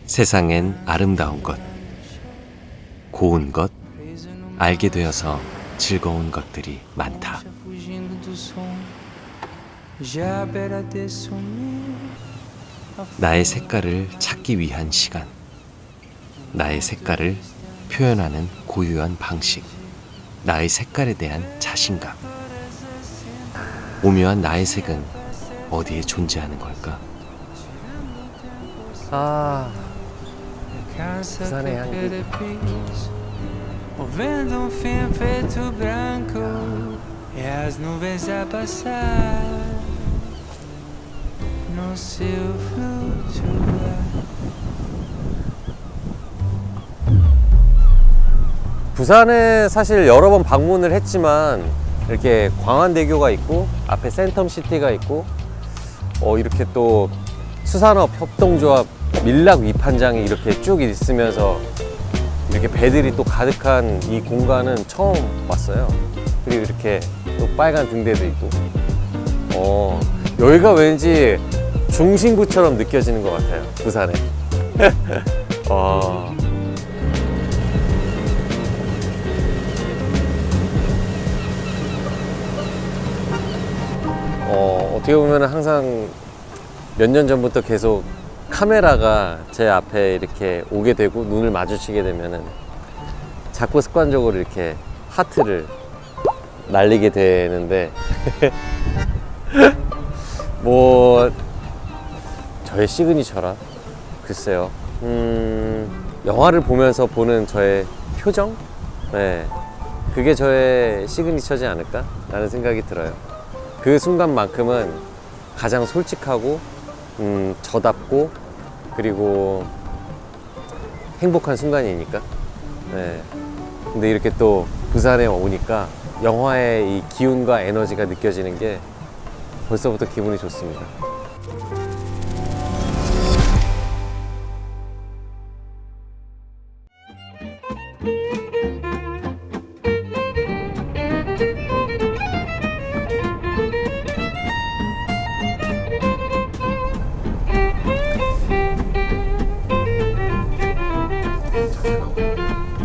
세상엔 아름다운 것, 고운 것, 알게 되어서 즐거운 것들이 많다. 나의 색깔을 찾기 위한 시간, 나의 색깔을 표현하는 고유한 방식, 나의 색깔에 대한 자신감. 오묘한 나의 색은 어디에 존재하는 걸까? 아, 부산의 향기. O vento fim preto branco e as nuvens a passar no seu flutuar. 부산에 사실 여러 번 방문을 했지만 이렇게 광안대교가 있고 앞에 센텀시티가 있고 이렇게 또 수산업 협동조합 밀락 위판장이 이렇게 쭉 있으면서 이렇게 배들이 또 가득한 이 공간은 처음 봤어요. 그리고 이렇게 또 빨간 등대도 있고 여기가 왠지 중심부처럼 느껴지는 것 같아요, 부산에. 어떻게 보면 항상 몇 년 전부터 계속 카메라가 제 앞에 이렇게 오게 되고 눈을 마주치게 되면은 자꾸 습관적으로 이렇게 하트를 날리게 되는데 뭐 저의 시그니처라 글쎄요. 영화를 보면서 보는 저의 표정? 네, 그게 저의 시그니처지 않을까? 라는 생각이 들어요. 그 순간만큼은 가장 솔직하고 저답고 그리고 행복한 순간이니까. 네. 근데 이렇게 또 부산에 오니까 영화의 이 기운과 에너지가 느껴지는 게 벌써부터 기분이 좋습니다.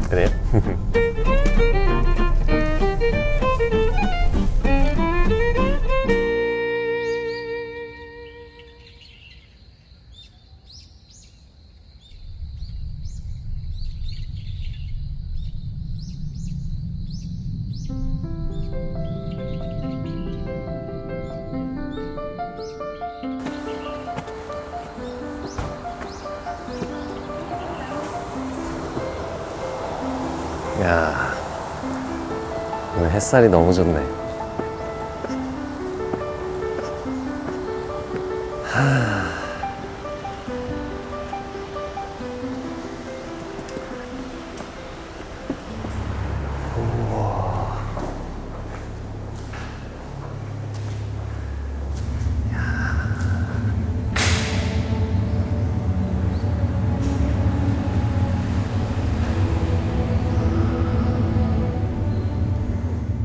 그래요? 야, 오늘 햇살이 너무 좋네.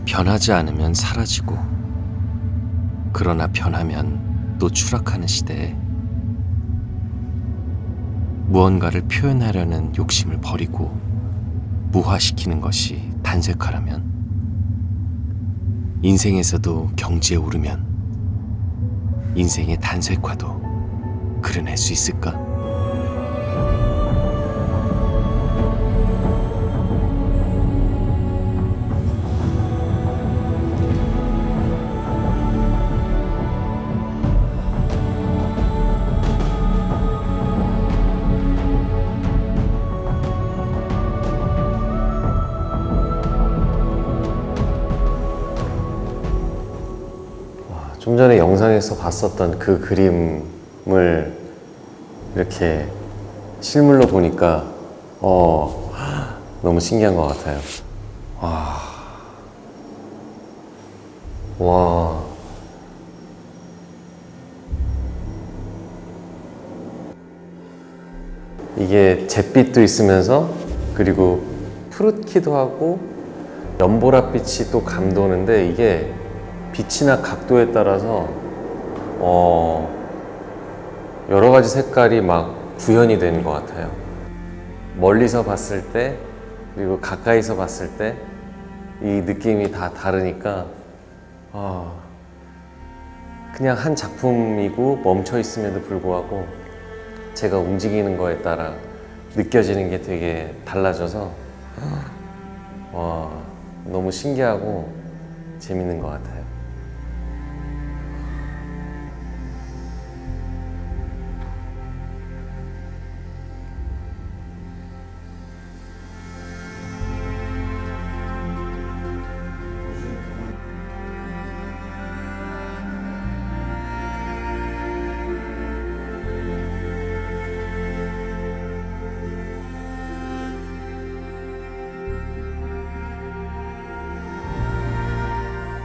변하지 않으면 사라지고, 그러나 변하면 또 추락하는 시대에 무언가를 표현하려는 욕심을 버리고 무화시키는 것이 단색화라면, 인생에서도 경지에 오르면 인생의 단색화도 그려낼 수 있을까? 좀 전에 영상에서 봤었던 그 그림을 이렇게 실물로 보니까 너무 신기한 것 같아요. 와. 이게 잿빛도 있으면서 그리고 푸릇기도 하고 연보랏빛이 또 감도는데 이게 빛이나 각도에 따라서 여러 가지 색깔이 막 구현이 되는 것 같아요. 멀리서 봤을 때 그리고 가까이서 봤을 때 이 느낌이 다 다르니까 그냥 한 작품이고 멈춰 있음에도 불구하고 제가 움직이는 거에 따라 느껴지는 게 되게 달라져서 와, 너무 신기하고 재밌는 것 같아요.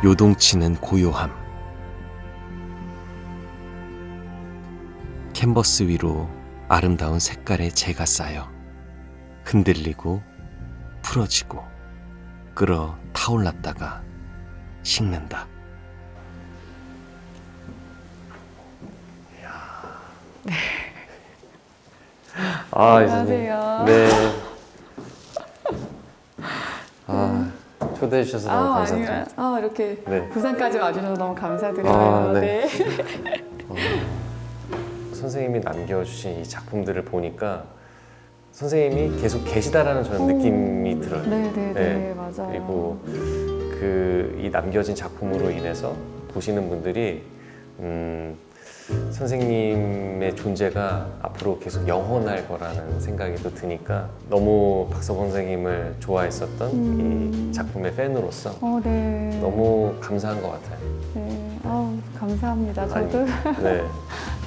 요동치는 고요함. 캔버스 위로 아름다운 색깔의 재가 쌓여 흔들리고 풀어지고 끌어 타올랐다가 식는다. 안녕하세요. 네. 초대해 주셔서 너무 감사드립니다. 이렇게 네. 부산까지 와주셔서 너무 감사드려요. 네. 선생님이 남겨주신 이 작품들을 보니까 선생님이 계속 계시다라는 저는 느낌이 들어요. 네, 맞아요. 그리고 이 남겨진 작품으로 인해서 보시는 분들이 선생님의 존재가 앞으로 계속 영원할 거라는 생각이 또 드니까 너무 박서방 선생님을 좋아했었던 이 작품의 팬으로서 네. 너무 감사한 것 같아요. 네, 감사합니다. 저도. 네.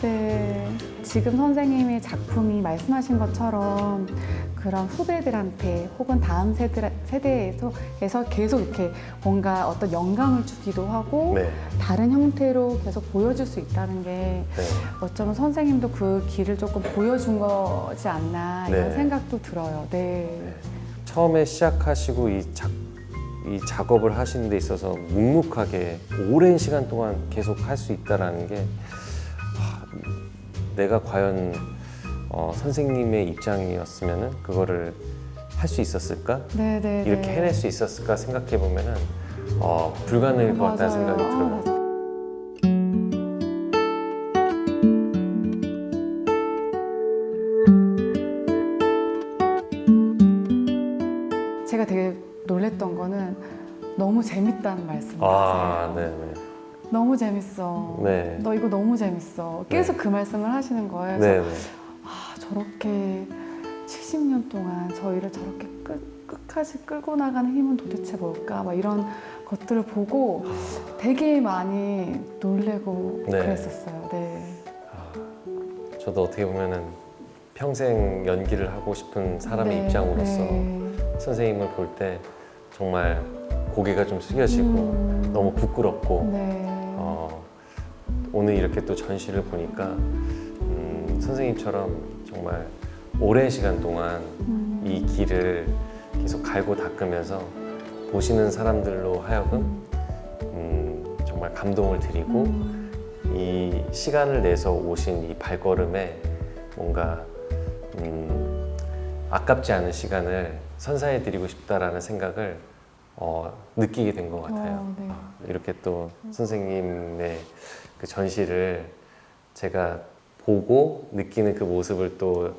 네. 지금 선생님의 작품이 말씀하신 것처럼 그런 후배들한테 혹은 다음 세대에서 계속 이렇게 뭔가 어떤 영감을 주기도 하고 네. 다른 형태로 계속 보여줄 수 있다는 게 네. 어쩌면 선생님도 그 길을 조금 보여준 거지 않나 이런 네. 생각도 들어요. 네. 처음에 시작하시고 이 작업을 하시는 데 있어서 묵묵하게 오랜 시간 동안 계속 할 수 있다는 게 내가 과연 선생님의 입장이었으면 그거를 할 수 있었을까? 네. 이렇게 해낼 수 있었을까 생각해 보면은 불가능할 것 같다는 생각이 들어요. 맞아요. 제가 되게 놀랬던 거는 너무 재밌다는 말씀을 하세요. 네네. 너무 재밌어. 네. 너 이거 너무 재밌어. 계속 그 말씀을 하시는 거예요. 그래서 네네. 저렇게 70년 동안 저희를 저렇게 끝까지 끌고 나가는 힘은 도대체 뭘까? 막 이런 것들을 보고 되게 많이 놀래고 네. 그랬었어요. 네. 저도 어떻게 보면은 평생 연기를 하고 싶은 사람의 네, 입장으로서 네. 선생님을 볼 때 정말 고개가 좀 숙여지고 너무 부끄럽고 네. 오늘 이렇게 또 전시를 보니까 선생님처럼 정말 오랜 시간 동안 이 길을 계속 갈고 닦으면서 보시는 사람들로 하여금 정말 감동을 드리고 이 시간을 내서 오신 이 발걸음에 뭔가 아깝지 않은 시간을 선사해 드리고 싶다라는 생각을 느끼게 된 것 같아요. 네. 이렇게 또 선생님의 그 전시를 제가 보고 느끼는 그 모습을 또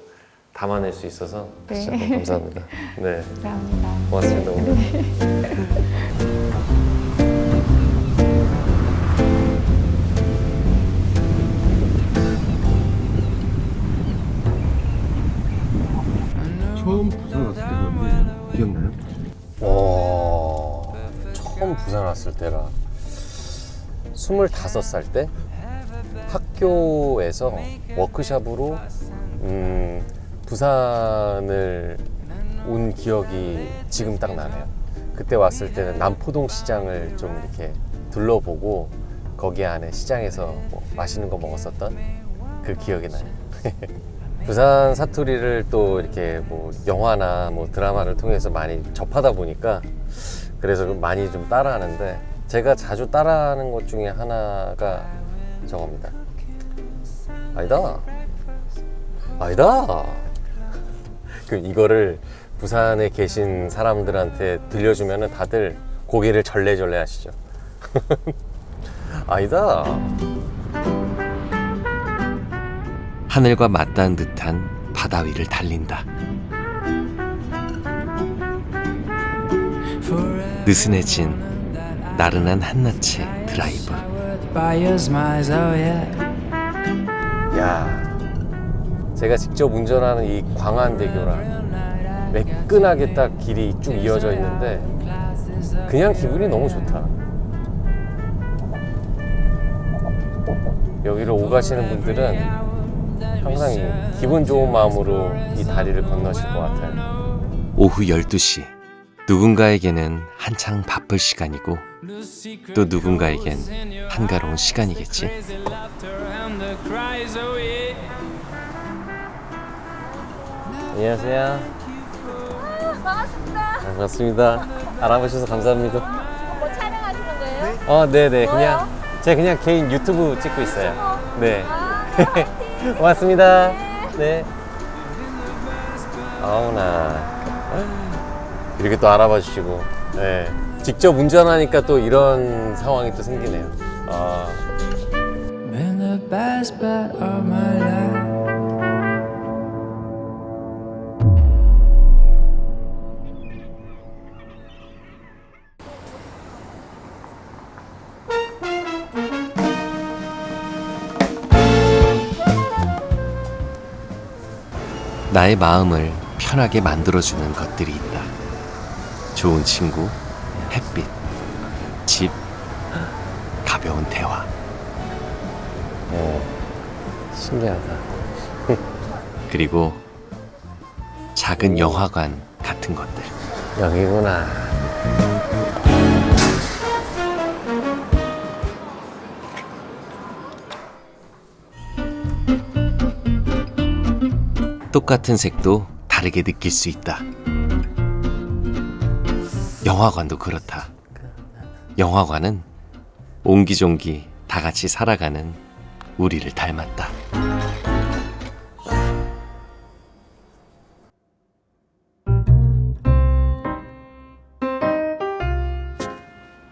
담아낼 수 있어서 네. 진짜 너무 감사합니다. 네, 감사합니다. 고맙습니다. 오늘. 처음 부산 왔을 때거든요. 기억나요? 처음 부산 왔을 때라 25살 때 학교에서 워크숍으로 부산을 온 기억이 지금 딱 나네요. 그때 왔을 때는 남포동 시장을 좀 이렇게 둘러보고 거기 안에 시장에서 뭐 맛있는 거 먹었었던 그 기억이 나요. 부산 사투리를 또 이렇게 뭐 영화나 뭐 드라마를 통해서 많이 접하다 보니까 그래서 많이 좀 따라하는데 제가 자주 따라하는 것 중에 하나가 저겁니다. 아니다. 아니다. 그럼 이거를 부산에 계신 사람들한테 들려주면 다들 고개를 절레절레 하시죠. 아니다. 하늘과 맞닿은 듯한 바다 위를 달린다. 느슨해진 나른한 한낮의 드라이브. by your smiles, oh yeah. 야, 제가 직접 운전하는 이 광안대교랑 매끈하게 딱 길이 쭉 이어져 있는데 그냥 기분이 너무 좋다. 여기를 오가시는 분들은 항상 이 기분 좋은 마음으로 이 다리를 건너실 것 같아요. 오후 12시. 누군가에게는 한창 바쁠 시간이고 또 누군가에겐 한가로운 시간이겠지. 안녕하세요. 반갑습니다. 반갑습니다. 알아보셔서 감사합니다. 뭐 촬영하시는 거예요? 네네. 뭐요? 그냥 제가 그냥 개인 유튜브 찍고 있어요. 네. 아, 화이팅! 고맙습니다. 네. 아우나. 이렇게 또 알아봐 주시고. 네. 직접 운전하니까 또 이런 상황이 또 생기네요. 아. Been the best part of my life. 나의 마음을 편하게 만들어주는 것들이 있다. 좋은 친구, 햇빛, 집, 가벼운 대화. 신기하다. 그리고 작은 영화관 같은 것들. 여기구나. 똑같은 색도 다르게 느낄 수 있다. 영화관도 그렇다. 영화관은 옹기종기 다 같이 살아가는 우리를 닮았다.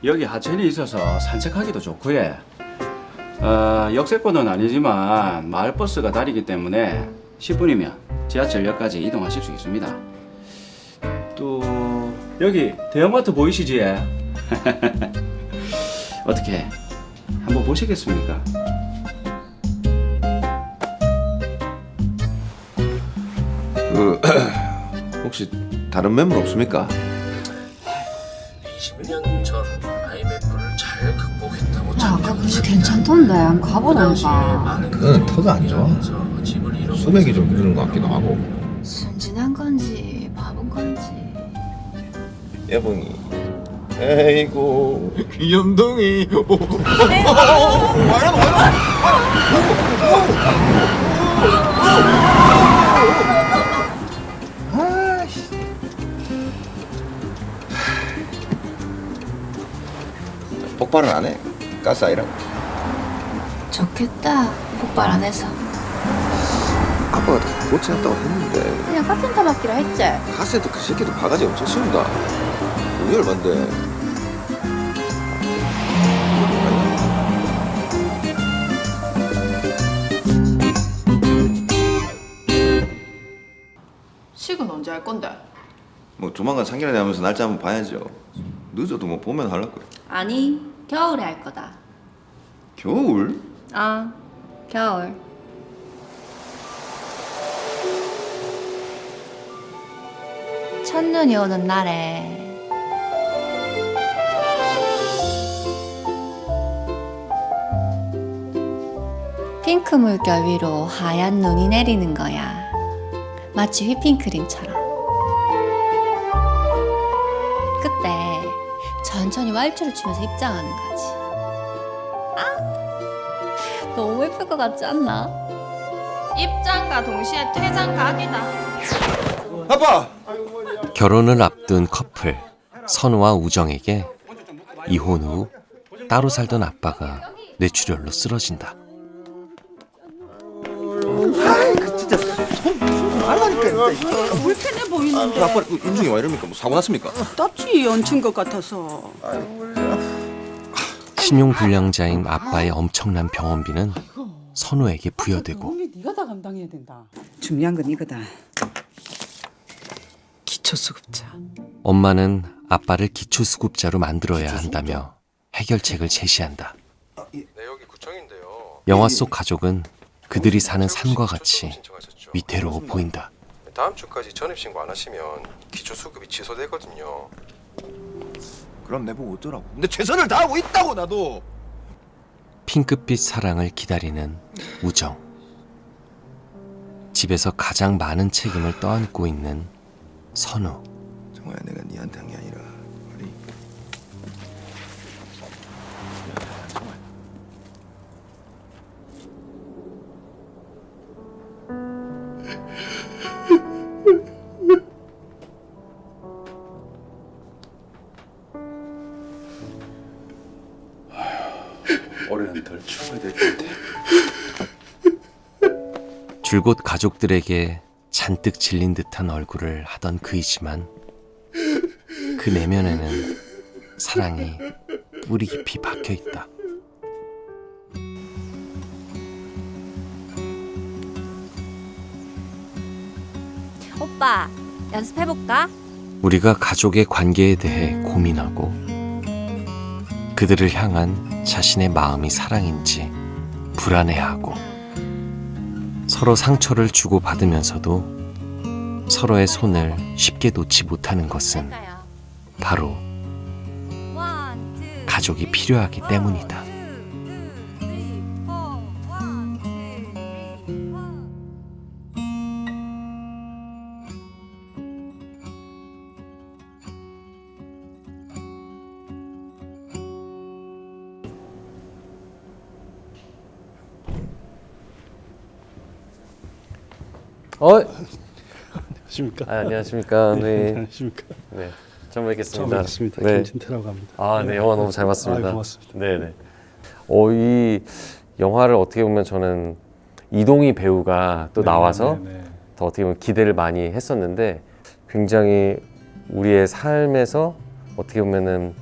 여기 하천이 있어서 산책하기도 좋고요. 역세권은 아니지만 마을버스가 다니기 때문에 10분이면 지하철역까지 이동하실 수 있습니다. 또 여기 대형마트 보이시지? 어떻게 한번 보시겠습니까? 혹시 다른 매물 없습니까? 20년 전 IMF를 잘 극복했다고 아까 글씨 괜찮던데 한번 가보던가. 그거는 터가 안 좋아. 수맥이 좀 이르는 것 같기도 하고. 순진한 건지 바본 건지. 예봉이. 에이고 귀염둥이. 폭발은 안 해. 가스 아니라고. 좋겠다. 폭발 안 해서. 아빠가 다 고쳐놨다고 했는데 그냥 카센터 받기로 했지. 카세트 그 새끼도 바가지 엄청 씌운다. 우리 얼만데. 식은 언제 할 건데? 뭐 조만간 상견례 하면서 날짜 한번 봐야죠. 늦어도 뭐 보면 하려고. 아니 겨울에 할 거다. 겨울? 아 겨울. 첫눈이 오는 날에 핑크 물결 위로 하얀 눈이 내리는 거야. 마치 휘핑크림처럼. 그때 천천히 왈츠를 추면서 입장하는 거지. 아, 너무 예쁠 것 같지 않나? 입장과 동시에 퇴장 각이다. 아빠! 결혼을 앞둔 커플 선우와 우정에게 이혼 후 따로 살던 아빠가 뇌출혈로 쓰러진다. 아이 그 진짜 말라니까. 불편해 보이는데. 아빠 인중이 와 이럽니까? 뭐 사고 났습니까? 땀치 얹힌 것 같아서. 신용불량자인 아빠의 엄청난 병원비는 선우에게 부여되고 네가 다 감당해야 된다. 중요한 건 이거다. 기초수급자. 엄마는 아빠를 기초수급자로 만들어야 한다며 해결책을 제시한다. 네, 여기 구청인데요. 영화 속 가족은 그들이 사는 삶과 같이 위태로워 보인다. 다음 주까지 전입신고 안 하시면 기초 수급이 취소되거든요. 그럼 내보고 어쩌라고? 근데 최선을 다하고 있다고 나도. 핑크빛 사랑을 기다리는 우정. 집에서 가장 많은 책임을 떠안고 있는 선우. 정말 내가 니한테 한 게 아니라 말이. 올해는 덜 추워야 될 텐데. 줄곧 가족들에게 잔뜩 질린 듯한 얼굴을 하던 그이지만 그 내면에는 사랑이 뿌리 깊이 박혀 있다. 오빠, 연습해볼까? 우리가 가족의 관계에 대해 고민하고 그들을 향한 자신의 마음이 사랑인지 불안해하고 서로 상처를 주고받으면서도 서로의 손을 쉽게 놓지 못하는 것은 바로 가족이 필요하기 때문이다. 안녕하십니까? 안녕하십니까? 네. 안녕하십니까? 네. 처음 뵙겠습니다. 처음 뵙겠습니다. 네. 김진태라고 합니다. 아, 네. 영화 너무 잘 봤습니다. 고맙습니다. 네네. 이 영화를 어떻게 보면 저는 이동희 배우가 또 나와서 더 어떻게 보면 기대를 많이 했었는데 굉장히 우리의 삶에서 어떻게 보면은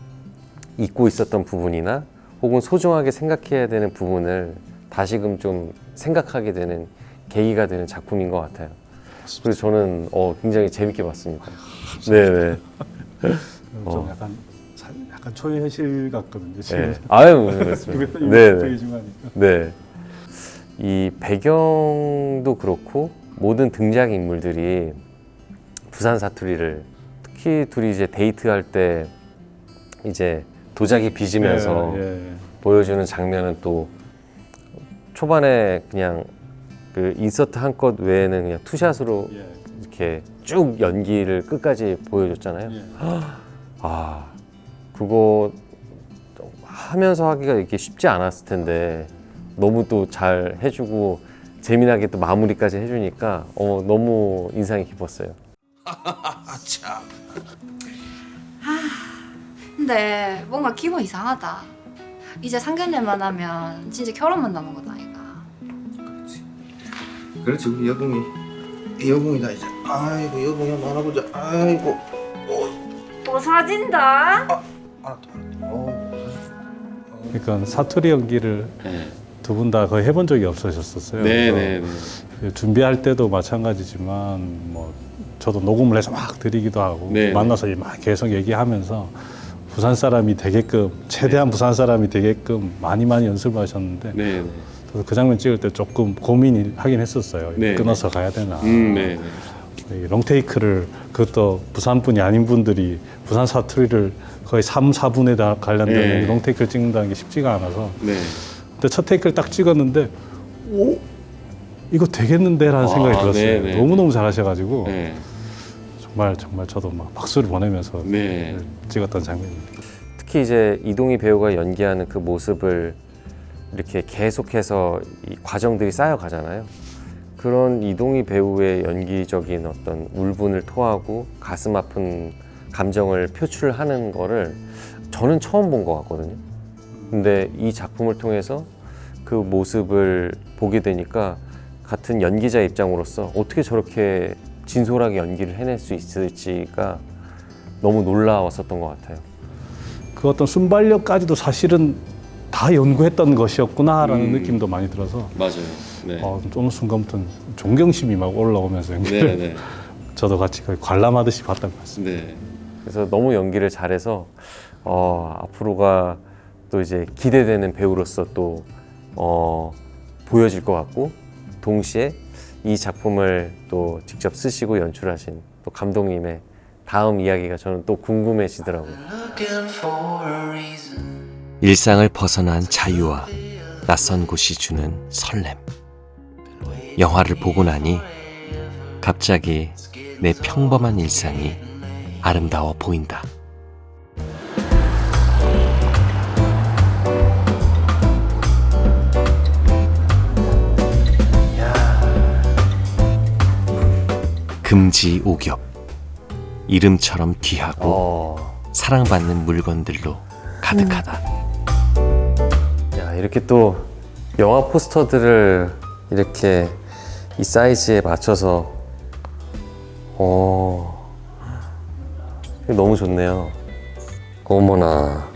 잊고 있었던 부분이나 혹은 소중하게 생각해야 되는 부분을 다시금 좀 생각하게 되는 계기가 되는 작품인 것 같아요. 그래서 저는 굉장히 재밌게 봤습니다. 네네. 좀 약간 초현실 같거든요. 지금. 네. 아유, 그렇습니다. 네. 네. 이 배경도 그렇고 모든 등장 인물들이 부산 사투리를 특히 둘이 이제 데이트할 때 이제 도자기 빚으면서 보여주는 장면은 또 초반에 그냥 그 인서트 한 컷 외에는 그냥 투샷으로 이렇게 쭉 연기를 끝까지 보여줬잖아요. 아, 그거 하면서 하기가 이렇게 쉽지 않았을 텐데 너무 또 잘 해주고 재미나게 또 마무리까지 해주니까 너무 인상이 깊었어요. 참. 근데 뭔가 기분 이상하다. 이제 상견례만 하면 진짜 결혼만 남은 거다 아이가. 그렇지 우리 여봉이 여봉이다 이제. 아이고 여봉이 한번 안아보자. 아이고. 또 사진다. 그러니까 사투리 연기를 두 분 다 거의 해본 적이 없으셨었어요. 네네. 준비할 때도 마찬가지지만 뭐 저도 녹음을 해서 막 드리기도 하고 만나서 막 계속 얘기하면서 부산 사람이 되게끔 최대한 부산 사람이 되게끔 많이 연습을 하셨는데 저도 그 장면 찍을 때 조금 고민이 하긴 했었어요. 끊어서 가야 되나. 롱테이크를 그것도 부산 분이 아닌 분들이 부산 사투리를 거의 3, 4분에 관련된 롱테이크를 찍는다는 게 쉽지가 않아서 근데 첫 테이크를 딱 찍었는데 오? 이거 되겠는데 라는 생각이 들었어요. 너무너무 잘하셔가지고 정말 저도 막 박수를 보내면서 찍었던 장면입니다. 특히 이제 이동희 배우가 연기하는 그 모습을 이렇게 계속해서 이 과정들이 쌓여가잖아요. 그런 이동희 배우의 연기적인 어떤 울분을 토하고 가슴 아픈 감정을 표출하는 거를 저는 처음 본 것 같거든요. 근데 이 작품을 통해서 그 모습을 보게 되니까 같은 연기자 입장으로서 어떻게 저렇게 진솔하게 연기를 해낼 수 있을지가 너무 놀라웠었던 것 같아요. 그 어떤 순발력까지도 사실은 다 연구했던 것이었구나라는 느낌도 많이 들어서 맞아요. 네. 어느 순간부터는 존경심이 막 올라오면서 연기를 저도 같이 거의 관람하듯이 봤던 것 같습니다. 네. 그래서 너무 연기를 잘해서 앞으로가 또 이제 기대되는 배우로서 또 보여질 것 같고, 동시에 이 작품을 또 직접 쓰시고 연출하신 또 감독님의 다음 이야기가 저는 또 궁금해지더라고요. 일상을 벗어난 자유와 낯선 곳이 주는 설렘. 영화를 보고 나니 갑자기 내 평범한 일상이 아름다워 보인다. 금지 오겹. 이름처럼 귀하고 사랑받는 물건들로 가득하다. 야, 이렇게 또 영화 포스터들을 이렇게 이 사이즈에 맞춰서 너무 좋네요. 어머나.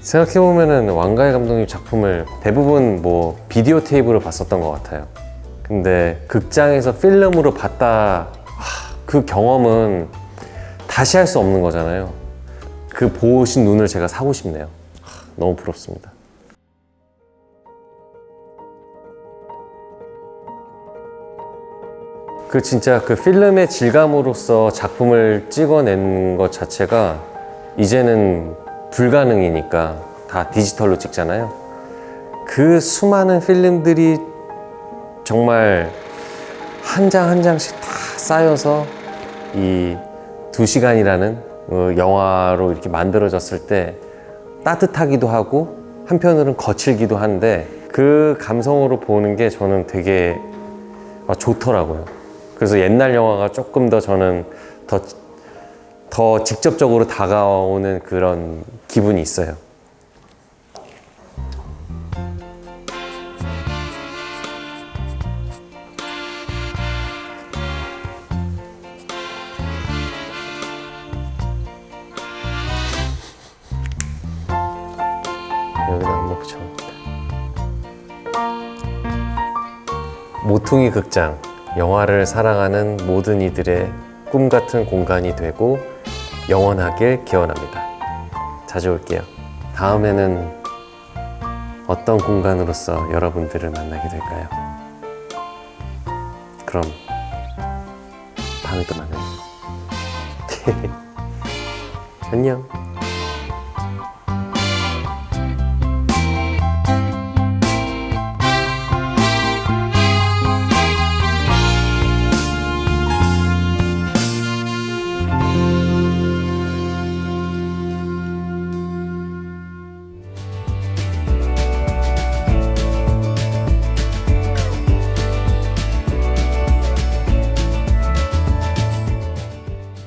생각해보면은 왕가희 감독님 작품을 대부분 뭐 비디오 테이프로 봤었던 것 같아요. 근데 극장에서 필름으로 봤다, 그 경험은 다시 할 수 없는 거잖아요. 그 보신 눈을 제가 사고 싶네요. 너무 부럽습니다. 그 진짜 그 필름의 질감으로서 작품을 찍어낸 것 자체가 이제는 불가능이니까 다 디지털로 찍잖아요. 그 수많은 필름들이 정말 한 장 한 장씩 다 쌓여서 이 2시간이라는 영화로 이렇게 만들어졌을 때 따뜻하기도 하고 한편으로는 거칠기도 한데, 그 감성으로 보는 게 저는 되게 좋더라고요. 그래서 옛날 영화가 조금 더 저는 더 직접적으로 다가오는 그런 기분이 있어요. 여기다 한번 붙여봅니다. 모퉁이 극장, 영화를 사랑하는 모든 이들의 꿈 같은 공간이 되고 영원하길 기원합니다. 자주 올게요. 다음에는 어떤 공간으로서 여러분들을 만나게 될까요? 그럼 다음에 또 만나요. 안녕.